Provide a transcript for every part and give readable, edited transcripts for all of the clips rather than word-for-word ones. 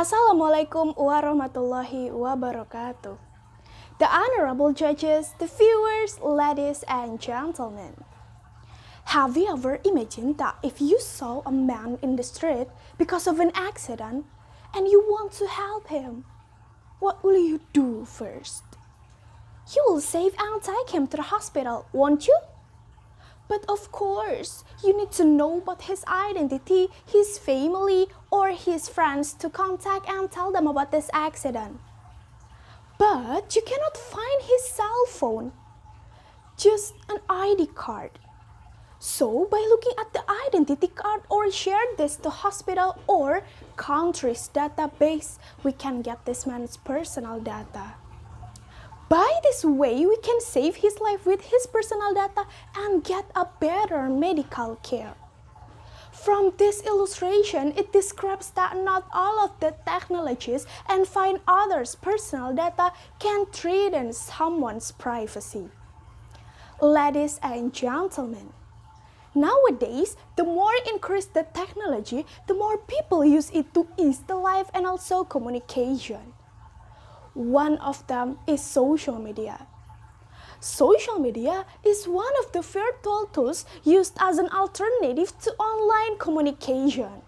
Assalamualaikum warahmatullahi wabarakatuh. The honorable judges, the viewers, ladies and gentlemen. Have you ever imagined that if you saw a man in the street because of an accident and you want to help him, what will you do first? You will save and take him to the hospital, won't you? But of course, you need to know about his identity, his family, or his friends to contact and tell them about this accident. But you cannot find his cell phone, just an ID card. So by looking at the identity card or share this to hospital or country's database, we can get this man's personal data. By this way, we can save his life with his personal data and get a better medical care. From this illustration, it describes that not all of the technologies and find others' personal data can threaten someone's privacy. Ladies and gentlemen, nowadays, the more increased the technology, the more people use it to ease the life and also communication. One of them is social media. Social media is one of the virtual tools used as an alternative to online communication.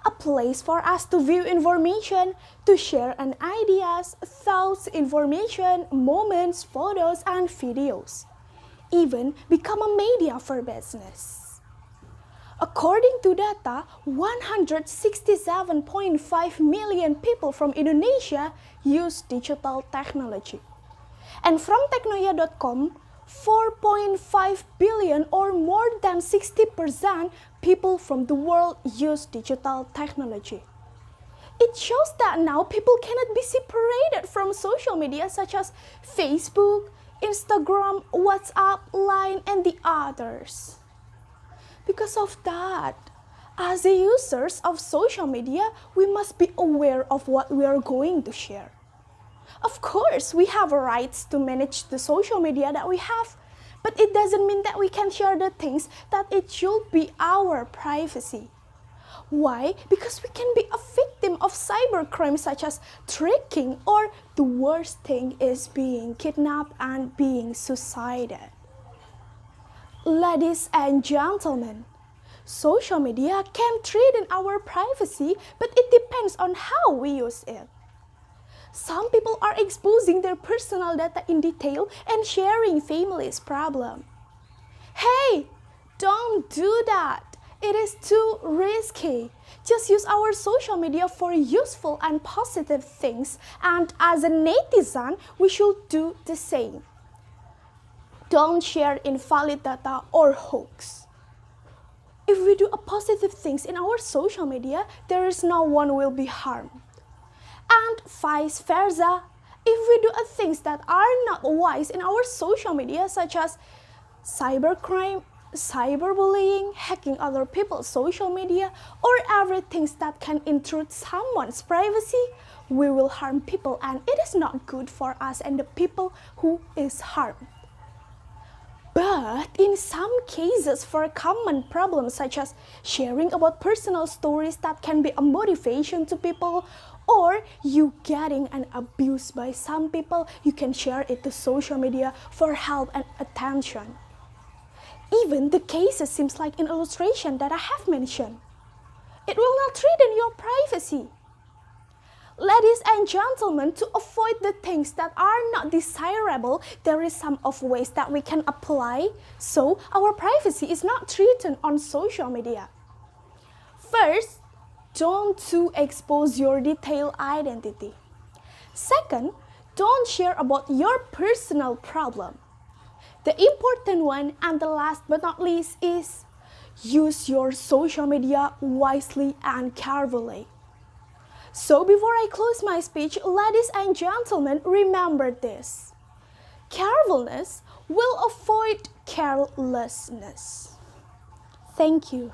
A place for us to view information, to share an ideas, thoughts, information, moments, photos, and videos. Even become a media for business. According to data, 167.5 million people from Indonesia use digital technology. And from Teknoia.com, 4.5 billion or more than 60% people from the world use digital technology. It shows that now people cannot be separated from social media such as Facebook, Instagram, WhatsApp, Line, and the others. Because of that, as the users of social media, we must be aware of what we are going to share. Of course, we have rights to manage the social media that we have, but it doesn't mean that we can share the things that it should be our privacy. Why? Because we can be a victim of cybercrime such as tricking, or the worst thing is being kidnapped and being suicided. Ladies and gentlemen, social media can threaten our privacy, but it depends on how we use it. Some people are exposing their personal data in detail and sharing family's problem. Hey, don't do that. It is too risky. Just use our social media for useful and positive things, and as a netizen, we should do the same. Don't share invalid data or hoax. If we do a positive things in our social media, there is no one will be harmed. And vice versa, if we do things that are not wise in our social media, such as cybercrime, cyberbullying, hacking other people's social media, or everything that can intrude someone's privacy, we will harm people, and it is not good for us and the people who is harmed. But in some cases, for common problems such as sharing about personal stories that can be a motivation to people, or you getting an abuse by some people, you can share it to social media for help and attention. Even the cases seems like an illustration that I have mentioned. It will not threaten your privacy. Ladies and gentlemen, to avoid the things that are not desirable, there is some of ways that we can apply so our privacy is not threatened on social media. First, don't expose your detailed identity. Second, don't share about your personal problem. The important one and the last but not least is use your social media wisely and carefully. So before I close my speech, ladies and gentlemen, remember this. Carefulness will avoid carelessness. Thank you.